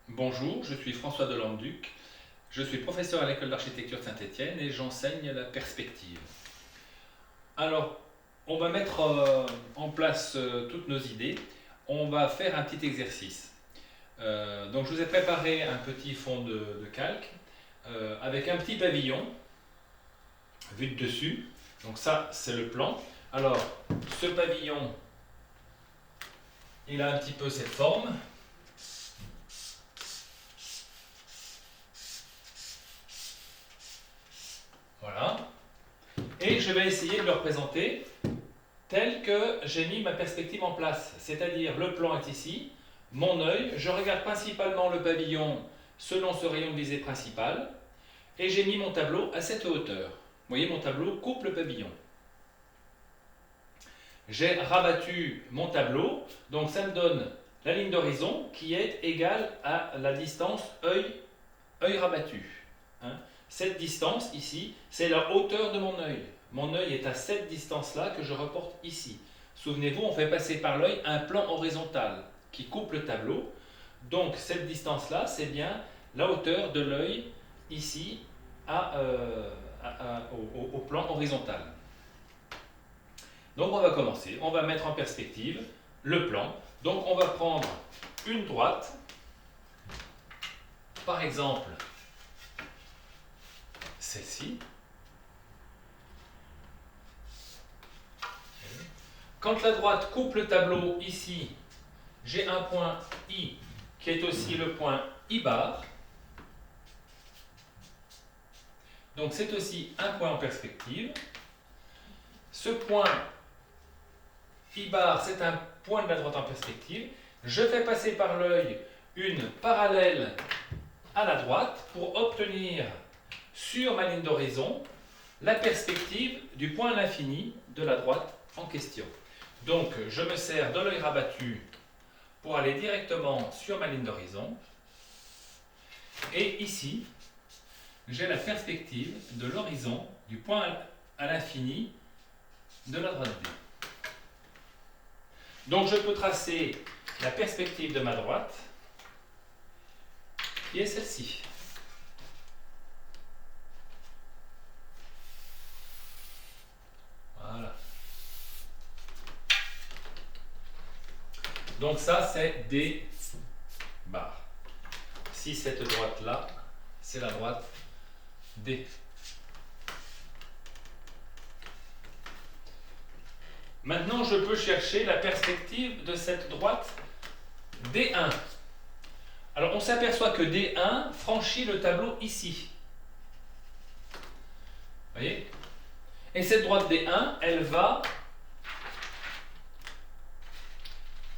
Bonjour, je suis François Delanduc, je suis professeur à l'école d'architecture de Saint-Étienne et j'enseigne la perspective. Alors, on va mettre en place toutes nos idées, on va faire un petit exercice. Donc je vous ai préparé un petit fond de calque avec un petit pavillon vu de dessus. Donc ça, c'est le plan. Alors, ce pavillon, il a un petit peu cette forme. Voilà. Et je vais essayer de le représenter tel que j'ai mis ma perspective en place. C'est-à-dire, le plan est ici, mon œil, je regarde principalement le pavillon selon ce rayon de visée principal, et j'ai mis mon tableau à cette hauteur. Vous voyez, mon tableau coupe le pavillon. J'ai rabattu mon tableau, donc ça me donne la ligne d'horizon qui est égale à la distance œil rabattu. Cette distance ici, c'est la hauteur de mon œil. Mon œil est à cette distance-là que je reporte ici. Souvenez-vous, on fait passer par l'œil un plan horizontal qui coupe le tableau. Donc cette distance-là, c'est bien la hauteur de l'œil ici au plan horizontal. Donc on va commencer, on va mettre en perspective le plan. Donc on va prendre une droite, par exemple celle-ci. Quand la droite coupe le tableau ici, j'ai un point I qui est aussi le point I bar. Donc c'est aussi un point en perspective. Ce point I bar, c'est un point de la droite en perspective. Je fais passer par l'œil une parallèle à la droite pour obtenir sur ma ligne d'horizon la perspective du point à l'infini de la droite en question. Donc je me sers de l'œil rabattu pour aller directement sur ma ligne d'horizon. Et ici, j'ai la perspective de l'horizon du point à l'infini de la droite D. Donc je peux tracer la perspective de ma droite, qui est celle-ci. Voilà. Donc ça, c'est D bar. Si cette droite-là, c'est la droite D. Maintenant, je peux chercher la perspective de cette droite D1. Alors, on s'aperçoit que D1 franchit le tableau ici. Vous voyez? Et cette droite D1, elle va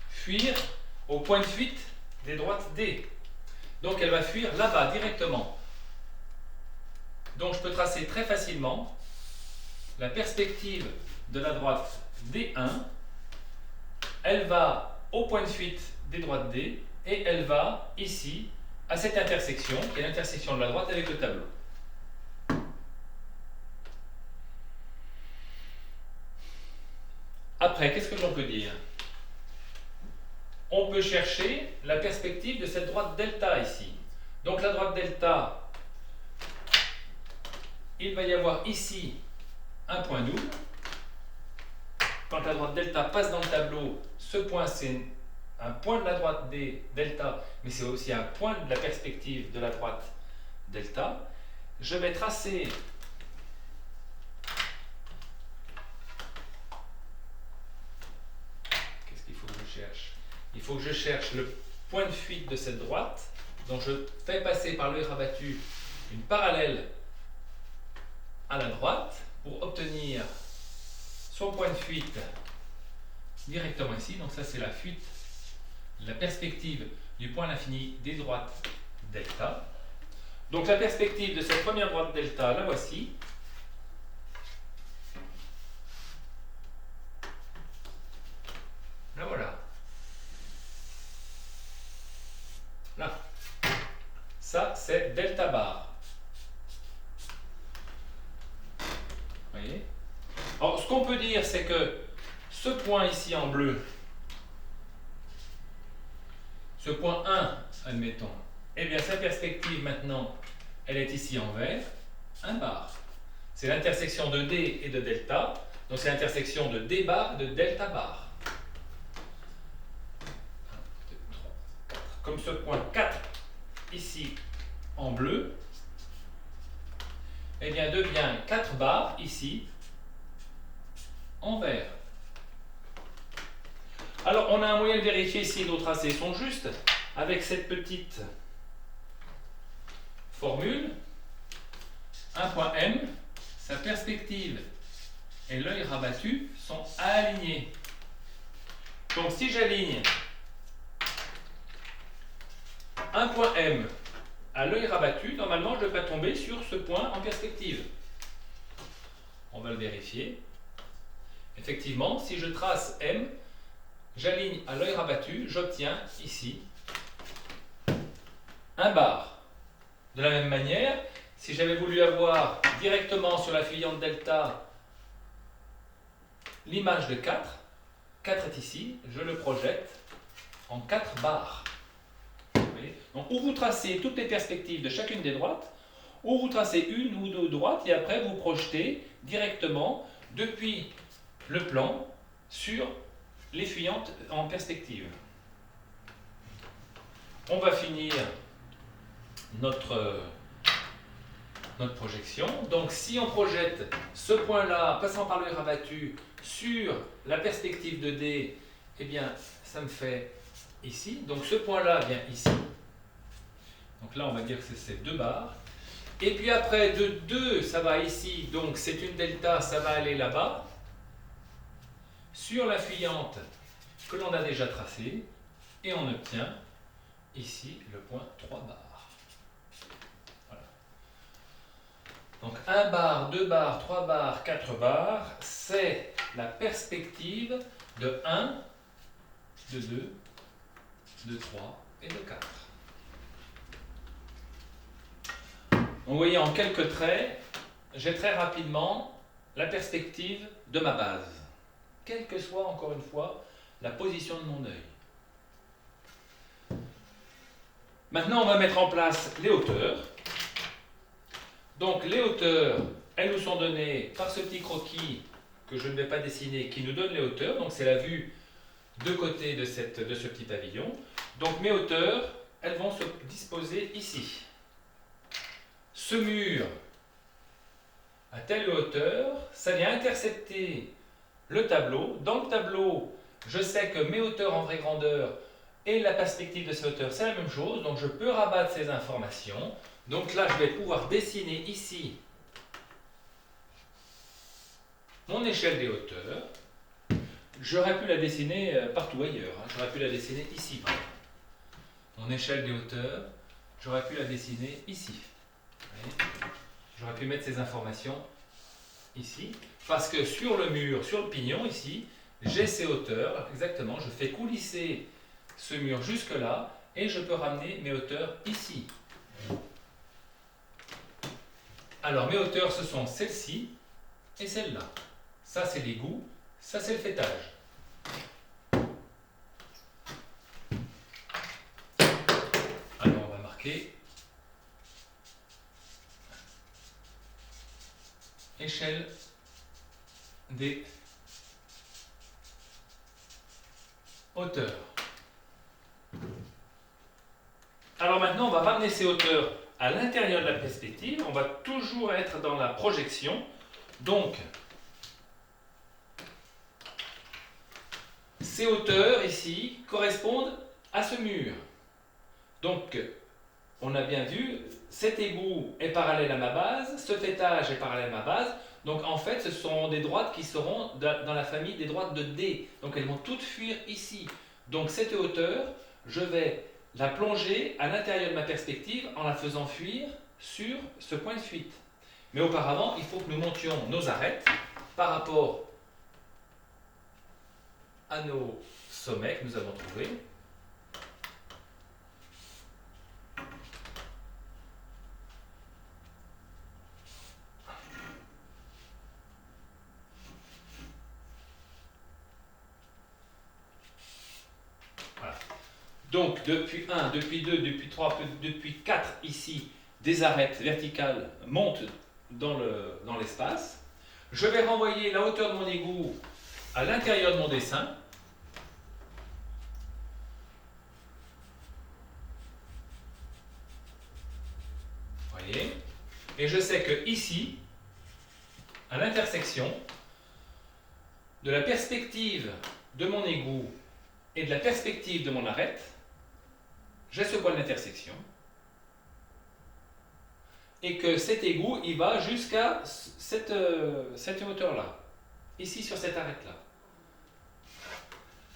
fuir au point de fuite des droites D. Donc, elle va fuir là-bas directement. Donc, je peux tracer très facilement la perspective de la droite D1. Elle va au point de fuite des droites D et elle va ici à cette intersection qui est l'intersection de la droite avec le tableau. Après, qu'est-ce que l'on peut dire? On peut chercher la perspective de cette droite delta ici. Donc la droite delta, il va y avoir ici un point double. Quand la droite delta passe dans le tableau, ce point c'est un point de la droite D delta, mais c'est aussi un point de la perspective de la droite delta. Je vais tracer qu'est-ce qu'il faut que je cherche? Il faut que je cherche le point de fuite de cette droite. Donc je fais passer par l'œil rabattu une parallèle à la droite pour obtenir son point de fuite directement ici. Donc ça c'est la fuite, la perspective du point à l'infini des droites delta. Donc la perspective de cette première droite delta, la voici. La voilà. Là. Ça c'est delta bar. Vous voyez? Alors ce qu'on peut dire c'est que ce point ici en bleu, ce point 1, admettons, eh bien sa perspective maintenant, elle est ici en vert, 1 bar. C'est l'intersection de D et de delta, donc c'est l'intersection de D bar et de delta bar. 1, 2, 3, 4. Comme ce point 4 ici en bleu, eh bien devient 4 bars ici en vert. Alors on a un moyen de vérifier si nos tracés sont justes avec cette petite formule. Un point M, sa perspective et l'œil rabattu sont alignés. Donc si j'aligne un point M à l'œil rabattu, normalement je devrais tomber sur ce point en perspective. On va le vérifier. Effectivement, si je trace M, j'aligne à l'œil rabattu, j'obtiens ici un bar. De la même manière, si j'avais voulu avoir directement sur la fuyante delta l'image de 4, 4 est ici, je le projette en 4 barres. Donc, ou vous tracez toutes les perspectives de chacune des droites, ou vous tracez une ou deux droites et après vous projetez directement depuis le plan sur les fuyantes en perspective. On va finir notre projection. Donc si on projette ce point-là, passant par l'œil rabattu, sur la perspective de D, eh bien ça me fait ici. Donc ce point-là vient ici. Donc là on va dire que c'est ces 2 barres. Et puis après de 2, ça va ici, donc c'est une delta, ça va aller là-bas. Sur la fuyante que l'on a déjà tracée, et on obtient ici le point 3 bars. Voilà. Donc 1 bar, 2 bars, 3 bars, 4 bars, c'est la perspective de 1, de 2, de 3 et de 4. Vous voyez en quelques traits, j'ai très rapidement la perspective de ma base, quelle que soit encore une fois la position de mon œil. Maintenant, on va mettre en place les hauteurs. Donc les hauteurs, elles nous sont données par ce petit croquis que je ne vais pas dessiner, qui nous donne les hauteurs. Donc c'est la vue de côté de ce petit pavillon. Donc mes hauteurs, elles vont se disposer ici. Ce mur, à telle hauteur, ça vient intercepter le tableau. Dans le tableau, je sais que mes hauteurs en vraie grandeur et la perspective de ces hauteurs, c'est la même chose. Donc je peux rabattre ces informations. Donc là, je vais pouvoir dessiner ici mon échelle des hauteurs. J'aurais pu la dessiner partout ailleurs. J'aurais pu la dessiner ici. Mon échelle des hauteurs, j'aurais pu la dessiner ici. J'aurais pu mettre ces informations ici. Parce que sur le mur, sur le pignon ici, j'ai ces hauteurs. Exactement, je fais coulisser ce mur jusque là et je peux ramener mes hauteurs ici. Alors mes hauteurs, ce sont celle-ci et celle-là. Ça c'est l'égout, ça c'est le fêtage. Alors on va marquer échelle des hauteurs. Alors maintenant on va ramener ces hauteurs à l'intérieur de la perspective. On va toujours être dans la projection. Donc ces hauteurs ici correspondent à ce mur. Donc, on a bien vu, cet égout est parallèle à ma base, ce fêtage est parallèle à ma base. Donc, en fait, ce sont des droites qui seront dans la famille des droites de D. Donc, elles vont toutes fuir ici. Donc, cette hauteur, je vais la plonger à l'intérieur de ma perspective en la faisant fuir sur ce point de fuite. Mais auparavant, il faut que nous montions nos arêtes par rapport à nos sommets que nous avons trouvés. Donc depuis 1, depuis 2, depuis 3, depuis 4 ici, des arêtes verticales montent dans l'espace. Je vais renvoyer la hauteur de mon égout à l'intérieur de mon dessin. Voyez. Et je sais que ici, à l'intersection de la perspective de mon égout et de la perspective de mon arête, j'ai ce point d'intersection. Et que cet égout, il va jusqu'à cette hauteur-là, ici sur cette arête-là.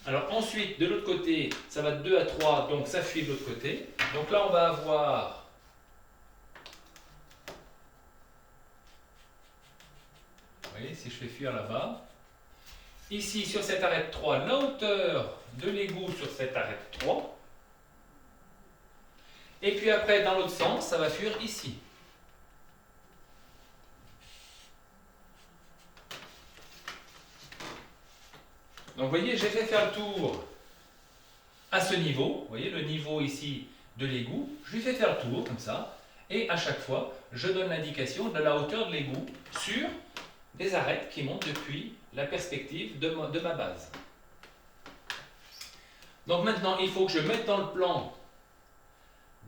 Alors ensuite, de l'autre côté, ça va de 2 à 3, donc ça fuit de l'autre côté. Donc là, on va avoir... Vous voyez, si je fais fuir là-bas. Ici, sur cette arête 3, la hauteur de l'égout sur cette arête 3. Et puis après, dans l'autre sens, ça va fuir ici. Donc vous voyez, j'ai fait faire le tour à ce niveau, vous voyez le niveau ici de l'égout, je lui fais faire le tour comme ça, et à chaque fois, je donne l'indication de la hauteur de l'égout sur des arêtes qui montent depuis la perspective de ma base. Donc maintenant, il faut que je mette dans le plan,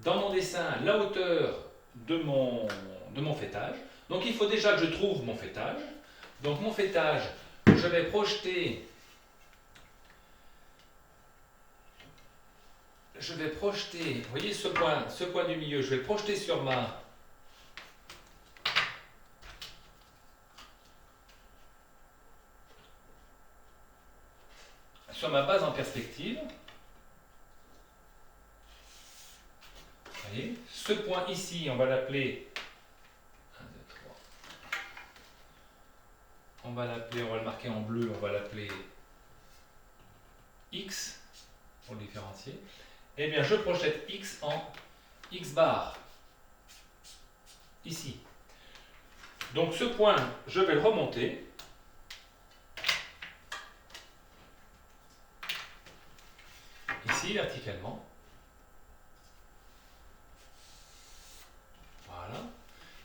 dans mon dessin, la hauteur de mon faîtage. Donc il faut déjà que je trouve mon faîtage. Donc mon faîtage, je vais projeter... vous voyez ce point du milieu, je vais le projeter sur ma base en perspective. Vous voyez, ce point ici, on va l'appeler 1, 2, 3. On va le marquer en bleu, on va l'appeler X pour le différencier. Eh bien, je projette X en X bar, ici. Donc ce point, je vais le remonter. Ici, verticalement. Voilà.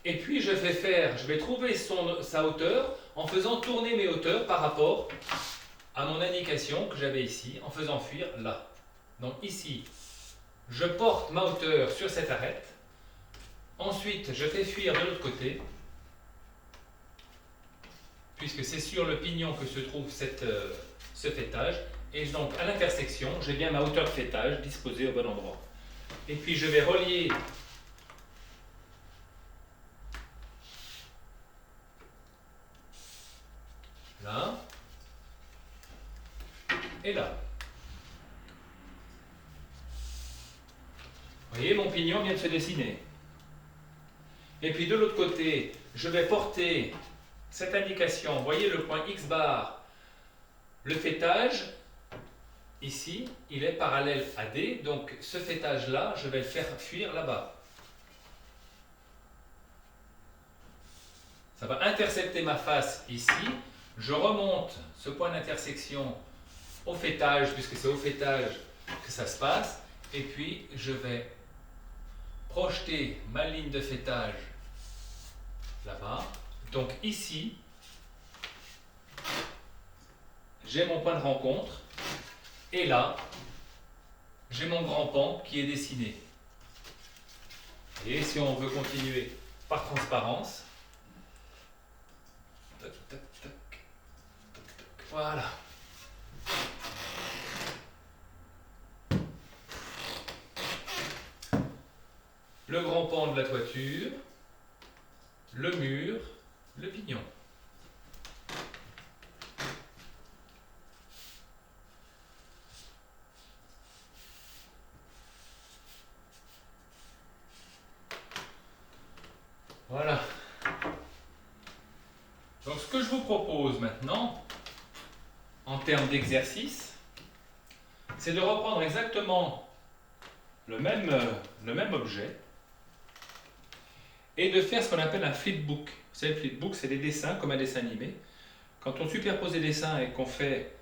Et puis, je vais trouver sa hauteur en faisant tourner mes hauteurs par rapport à mon indication que j'avais ici, en faisant fuir là. Donc ici, je porte ma hauteur sur cette arête. Ensuite, je fais fuir de l'autre côté, puisque c'est sur le pignon que se trouve ce faîtage. Et donc, à l'intersection, j'ai bien ma hauteur de faîtage disposée au bon endroit. Et puis, je vais relier là et là. Vous voyez, mon pignon vient de se dessiner. Et puis de l'autre côté, je vais porter cette indication. Vous voyez le point X bar, le faîtage, ici, il est parallèle à D. Donc ce faîtage-là, je vais le faire fuir là-bas. Ça va intercepter ma face ici. Je remonte ce point d'intersection au faîtage, puisque c'est au faîtage que ça se passe. Et puis je vais projeter ma ligne de faîtage là-bas. Donc ici, j'ai mon point de rencontre. Et là, j'ai mon grand pan qui est dessiné. Et si on veut continuer par transparence, tac, tac, tac, tac, tac, voilà. Le grand pan de la toiture, le mur, le pignon. Voilà. Donc ce que je vous propose maintenant, en termes d'exercice, c'est de reprendre exactement le même objet et de faire ce qu'on appelle un flipbook. Vous savez, le flipbook, c'est des dessins, comme un dessin animé. Quand on superpose des dessins et qu'on fait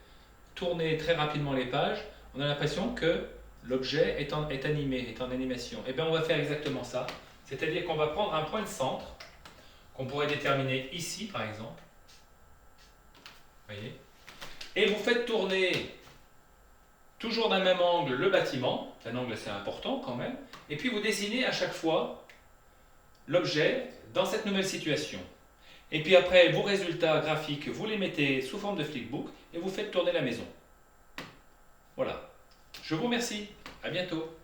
tourner très rapidement les pages, on a l'impression que l'objet est animé, est en animation. Et bien on va faire exactement ça. C'est-à-dire qu'on va prendre un point de centre, qu'on pourrait déterminer ici par exemple. Voyez. Et vous faites tourner toujours d'un même angle le bâtiment, un angle assez important quand même, et puis vous dessinez à chaque fois l'objet dans cette nouvelle situation. Et puis après, vos résultats graphiques, vous les mettez sous forme de flipbook et vous faites tourner la maison. Voilà. Je vous remercie. À bientôt.